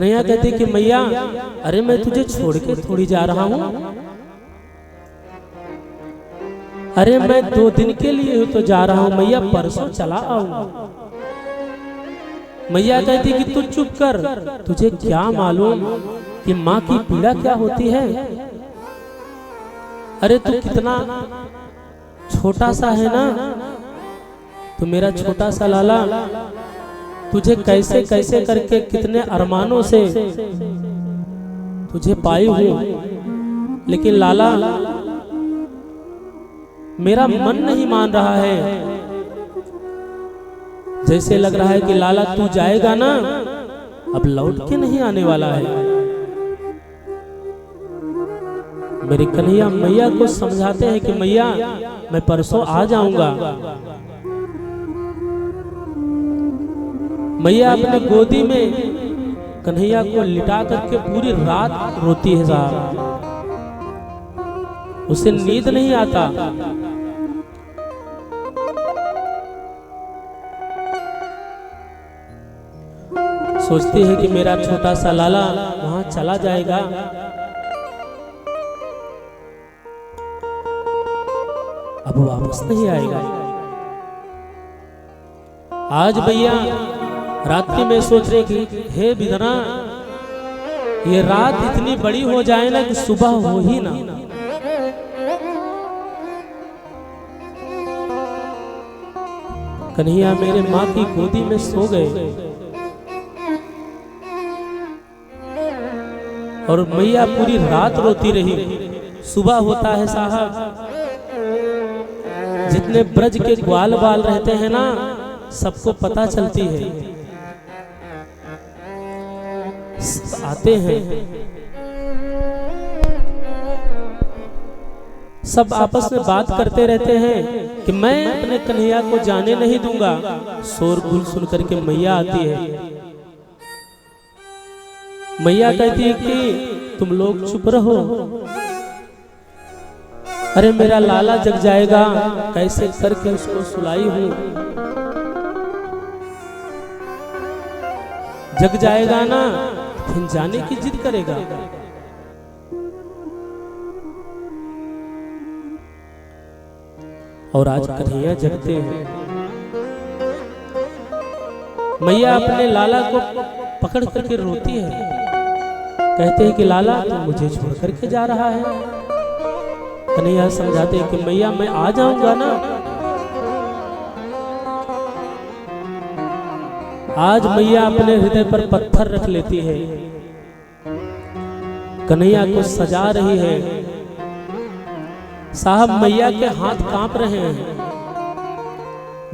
कन्हैया कहती कि मैया अरे मैं तुझे छोड़ के थोड़ी जा रहा हूँ, अरे मैं 2 दिन के लिए तो जा रहा हूँ मैया, परसों चला आऊंगा। मैया कहती कि तू चुप कर, तुझे क्या मालूम कि माँ की पीड़ा क्या होती है। अरे तू कितना छोटा सा है ना, तू मेरा छोटा सा लाला, तुझे कैसे कैसे करके कितने अरमानों से तुझे पाई हूँ, लेकिन लाला मेरा मन नहीं मान रहा है। जैसे लग रहा है कि लाला तू जाएगा ना, अब लौट के नहीं आने वाला है। मेरे कन्हैया मैया को समझाते हैं कि मैया मैं परसों आ जाऊंगा। मैया अपने गोदी में कन्हैया को लिटा करके पूरी रात रोती है साहब, उसे नींद नहीं आता। सोचती है कि मेरा छोटा सा लाला वहां चला जाएगा, अब वापस नहीं आएगा। आज भैया रात्रि में सोच रहे कि हे विधना, ये रात इतनी बड़ी हो जाए ना कि सुबह हो ही ना। कन्हैया मेरे माँ की गोदी में सो गए और मैया पूरी रात रोती रही। सुबह होता है साहब, जितने ब्रज के ग्वाल बाल रहते हैं ना, सबको पता चलती है, आते हैं, सब आपस में बात करते रहते हैं कि मैं अपने कन्हैया को जाने नहीं दूंगा। शोरगुल सुनकर के मैया आती है। मैया कहती है कि तुम लोग चुप रहो, अरे मेरा लाला जग जाएगा, कैसे करके उसको सुलाई हूं, जग जाएगा ना फिर जाने की जिद करेगा। और आज कन्हैया जगते हैं। मैया अपने लाला को पकड़ करके रोती है, कहते हैं कि लाला तू मुझे छोड़ करके जा रहा है। कन्हैया समझाते हैं कि मैया मैं आ जाऊंगा ना। आज मैया अपने हृदय पर पत्थर रख लेती है, कन्हैया को सजा रही है। साहब मैया के हाथ कांप रहे हैं,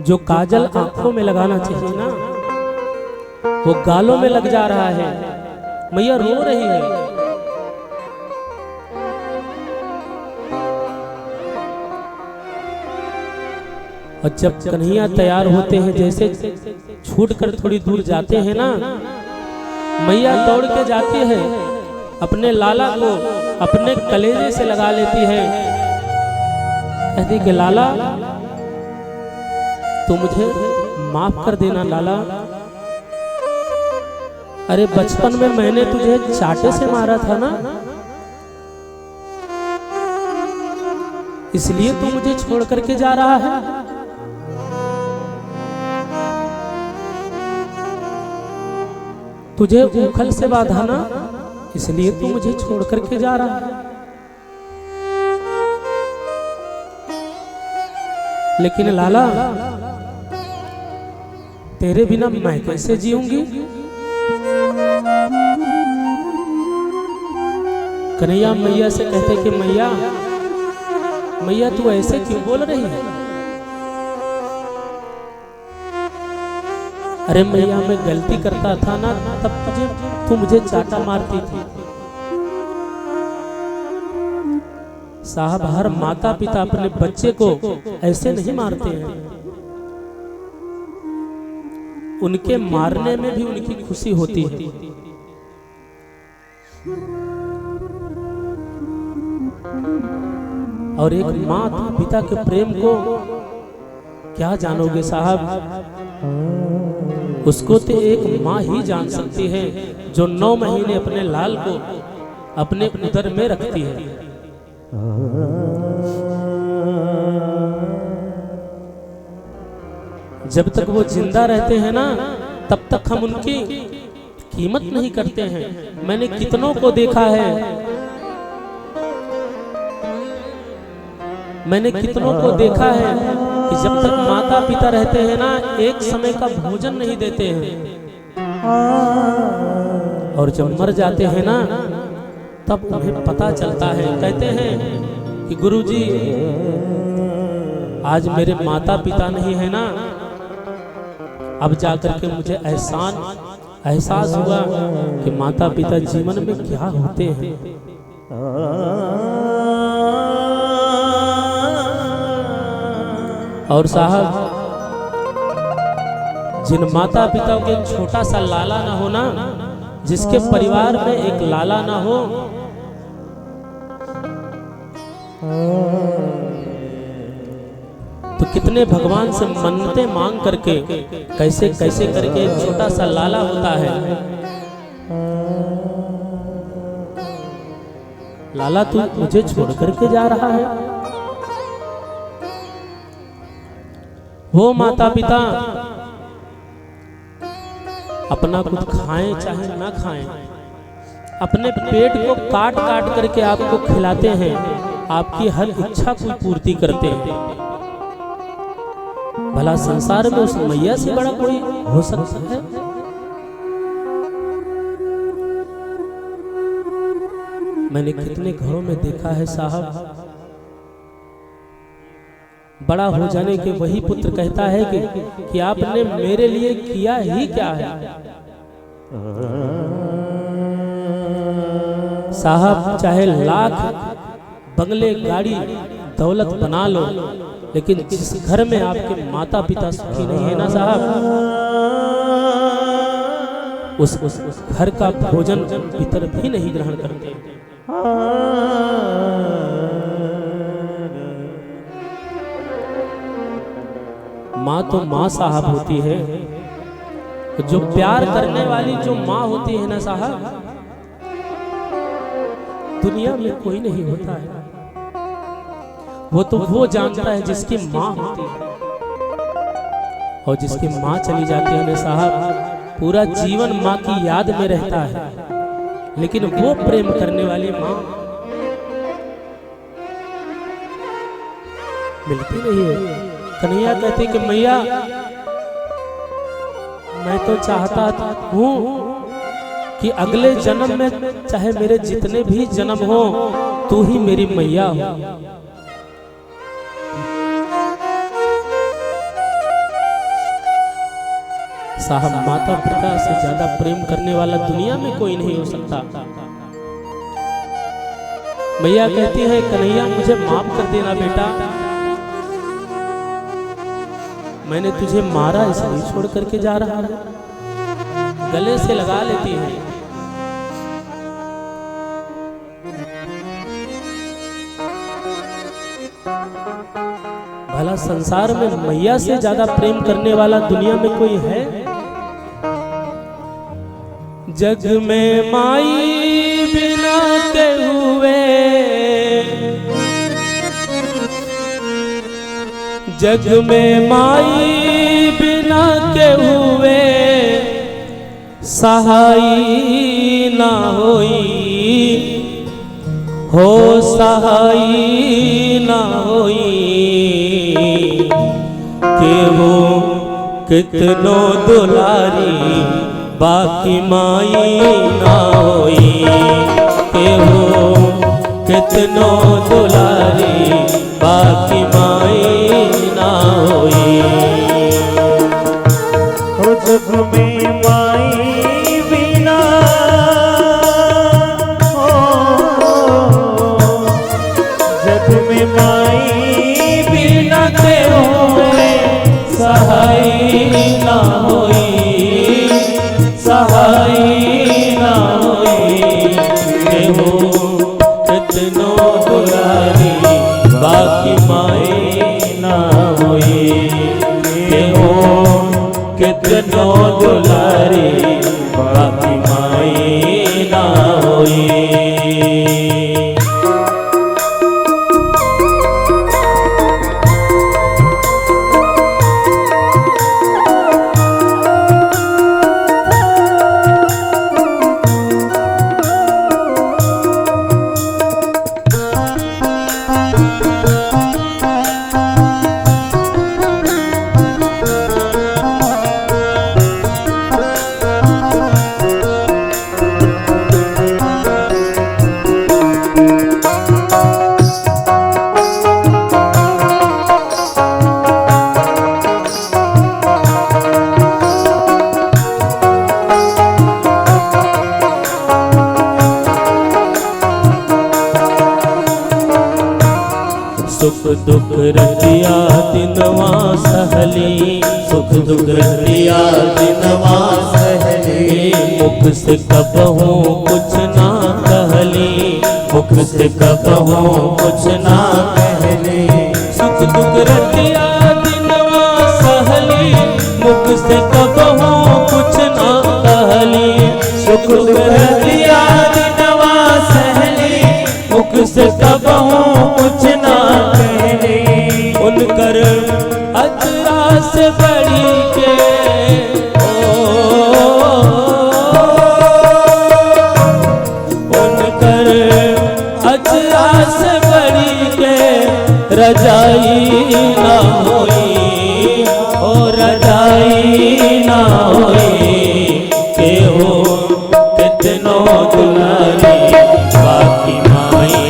जो काजल आंखों में लगाना चाहिए ना, वो गालों में लग जा रहा है। मैया रो रही है। और जब कन्हैया तैयार होते हैं, जैसे छूटकर थोड़ी दूर जाते हैं ना, मैया दौड़ के जाती है, अपने लाला को अपने कलेजे से लगा लेती है, कहती कि लाला तू मुझे माफ कर देना लाला। अरे बचपन में मैंने तुझे चाटे से मारा था ना, इसलिए तू मुझे छोड़ करके जा रहा है। तुझे उखल से बांधा ना, इसलिए तू मुझे छोड़ करके जा रहा है। लेकिन लाला तेरे बिना मैं कैसे जीऊंगी। कन्हैया मैया से कहते कि मैया मैया तू ऐसे क्यों बोल रही है। अरे मैया मैं गलती करता था ना, तब तू मुझे चाटा मारती थी। साहब हर माता पिता अपने बच्चे को ऐसे नहीं मारते हैं, उनके मारने में भी उनकी खुशी होती है। और एक माता पिता के प्रेम को क्या जानोगे साहब, उसको तो एक माँ ही जान सकती है जो 9 महीने अपने लाल को अपने उदर में रखती है। जब तक वो जिंदा रहते हैं ना, तब तक हम उनकी कीमत नहीं करते हैं। मैंने कितनों को देखा है, मैंने कितनों को देखा है कि जब तक माता पिता रहते हैं ना, एक समय का भोजन नहीं देते हैं, और जब मर जाते हैं ना, तब उन्हें पता चलता है। कहते हैं कि गुरुजी, आज मेरे माता पिता नहीं है ना, अब जाकर के मुझे एहसास हुआ कि माता पिता जीवन में क्या होते हैं। और साहब, जिन माता पिता के छोटा सा लाला ना हो ना, जिसके परिवार में एक लाला ना हो, तो कितने भगवान से मन्नतें मांग करके कैसे कैसे करके एक छोटा सा लाला होता है। लाला, तू मुझे छोड़ करके जा रहा है। वो माता पिता अपना कुछ खाएं चाहे ना खाएं, अपने पेट को काट काट करके आपको खिलाते हैं, आपकी हर इच्छा को पूर्ति करते हैं। भला संसार में उस मैया से बड़ा कोई हो सकता है? मैंने कितने घरों में देखा है साहब, बड़ा हो जाने के वही पुत्र कहता है कि आपने मेरे लिए किया ही क्या है। साहब, चाहे लाख बंगले गाड़ी दौलत बना लो, लेकिन जिस घर में आपके माता पिता सुखी नहीं है ना साहब, उस घर का भोजन पितर भी नहीं ग्रहण करते। माँ तो माँ साहब होती है, जो प्यार करने वाली जो माँ होती है ना साहब, दुनिया में कोई नहीं होता है। वो तो वो जानता है जिसकी माँ होती है, और जिसकी माँ चली जाती है ना साहब, पूरा जीवन माँ की याद में रहता है, लेकिन वो प्रेम करने वाली माँ मिलती नहीं है। कन्हैया कहते कि मैया, मैं तो चाहता हूँ कि अगले जन्म में चाहे मेरे जितने भी जन्म हो, तू ही मेरी मैया हो। साहब, माता पिता से ज्यादा प्रेम करने वाला दुनिया में कोई नहीं हो सकता। मैया कहती है, कन्हैया मुझे माफ कर देना बेटा, मैंने तुझे मारा इसलिए छोड़ करके जा रहा है। गले से लगा लेती है। भला संसार में मैया से ज्यादा प्रेम करने वाला दुनिया में कोई है? जग में माई बिना के हुए, जग में माई बिना के हुए, सहाई ना होई हो, सहाई ना होई, के वो कितनो दुलारी बाकी माई ना होई, के वो कितनो दुलारी बाकी माई ना होई। जग में माई बिना हो, जग में माई बिना के हुए, सहाई ना होई, सहाई ना होई, के हो कितनो दुलारी ना होई। सुख दुख रतिया दिनवा सहली, सुख दुख रतिया दिनवा सहली, मुख से कबहूँ कुछ ना कहली, मुख से कबहूँ कुछ ना कहली। सुख दुख रतिया दिनवा सहली, मुख से कबहूँ कुछ ना कहली, सुख दुख रतिया दिनवा सहली, मुख से कबहूँ कुछ ना कहली। उनकर अचरा से बड़ी के उनकर अचरा से बड़ी के रजाई ना होई, ओ रजाई ना होई। के हो कितनो दुलारी बाकी माई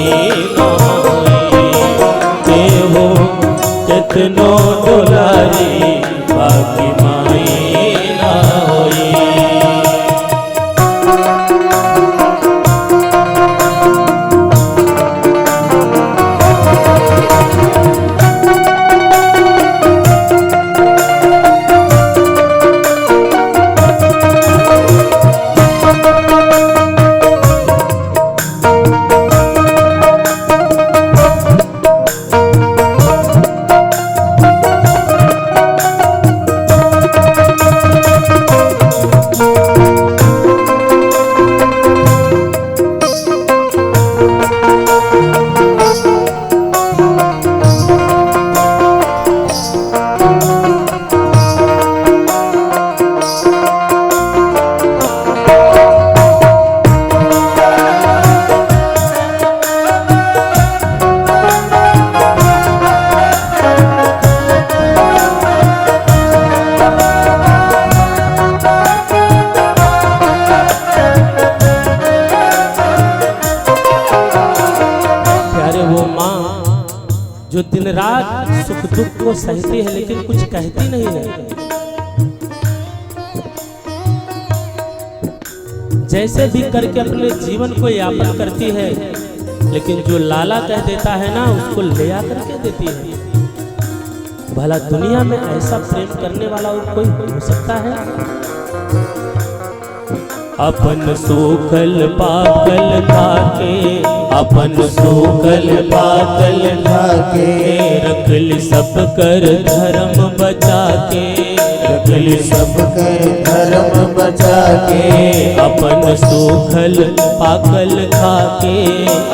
ना होई, के हो कितनो दुलारी बाकी माई ना होई। जो दिन रात सुख दुख को सहती है लेकिन कुछ कहती नहीं है। जैसे भी करके अपने जीवन को यापन करती है, लेकिन जो लाला कह देता है ना उसको ले आकर के देती है। भला दुनिया में ऐसा प्रेम करने वाला और कोई हो सकता है? अपन सूखल पाकल खाके, अपन सूखल पाकल खाके, रखल सब कर धर्म बचा के, रखल सब कर धर्म बचा के। अपन सूखल पाकल खाके,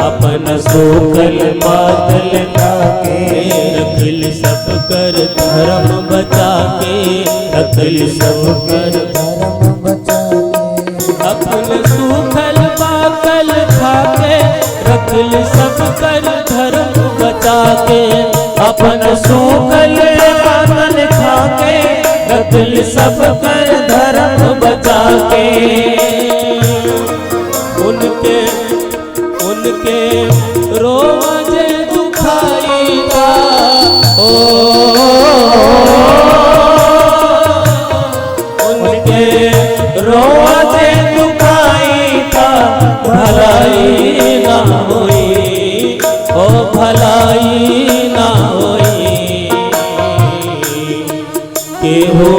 अपन सूखल पाकल खाके, रखल सब कर धर्म बचा के, रखल सब कर धर्म बचा के। अपन सूखल पाकल खाके, रखल सब कर धर्म बचा के। अपन सूखल पाकल खाके, रखल सब कर धर्म बचा के। उनके रोजे दुखाई था, उनके रोजे दुखाई था, भलाई ना होई, ओ भलाई ना होई। के हो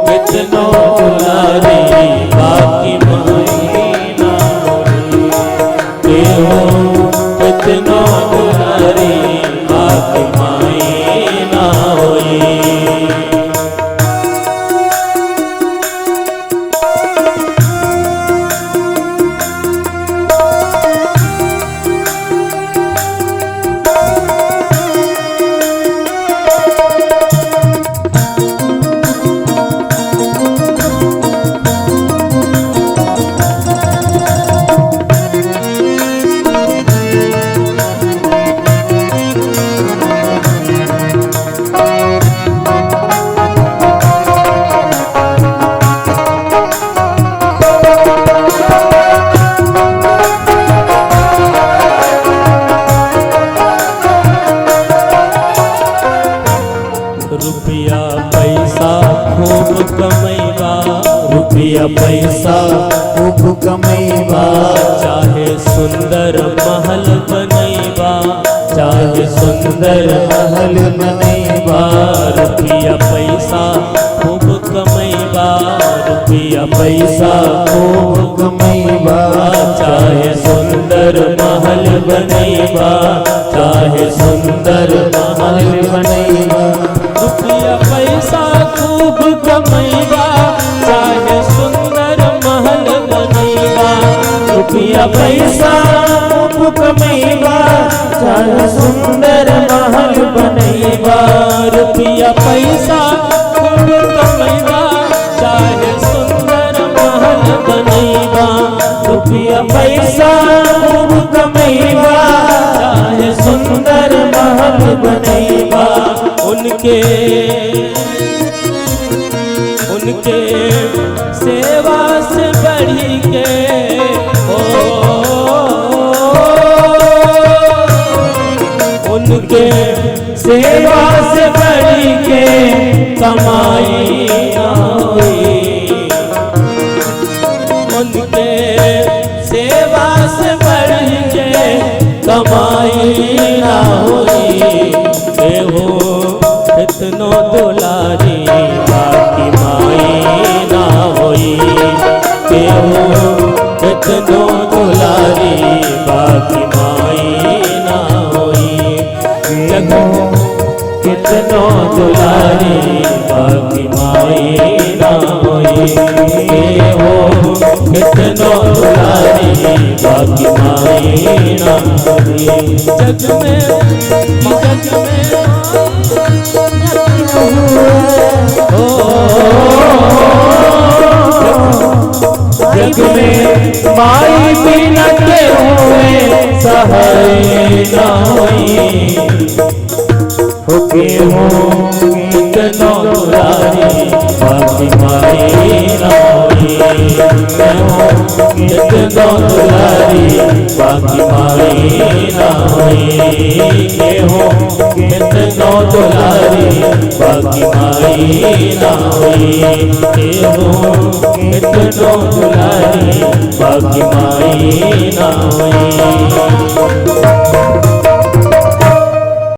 कितनो दुलारी बाकी माई ना होई, के हो कितनो दुलारी बाकी माई ना होई। चाहे सुंदर महल बनैबा, चाहे सुंदर महल बनैबा, रुपया पैसा खूब कमैबा, रुपया पैसा खूब कमैबा, चाहे सुंदर महल बनैबा, चाहे सुंदर महल बनैबा, रुपया पैसा खूब कमैबा, चाहे सुंदर महल बनैबा, रुपया पैसा खूब कमैबा, चाहे सुंदर महल बनैबा, रुपया पैसा खूब कमैबा, चाहे सुंदर महल बनैबा, रुपया पैसा खूब कमैबा, चाहे सुंदर महल बनैबा, उनके सेवा से बढ़ी के उनके सेवा से बढ़ी के कमाई ना हुई, उनके सेवा से बढ़ी के कमाई ना हुई। देहो कितनो दुलारी बाकी माई ना होई, देहो कितनो दुलारी बाकी माई ना होई, जग कितनो दुलारी बाकी माई ना होई, देहो कितनो दुलारी बाकी माई ना होई। जग में माई बिना के हुए सहाय ना होई, होके हो कितनो दुलारी बाकी माई ना होई, कितनो दुलारी बाकी माई ना होई, हो कितनो दुलारी बाकी माई ना होई, हो कितनो दुलारी बाकी माई ना होई।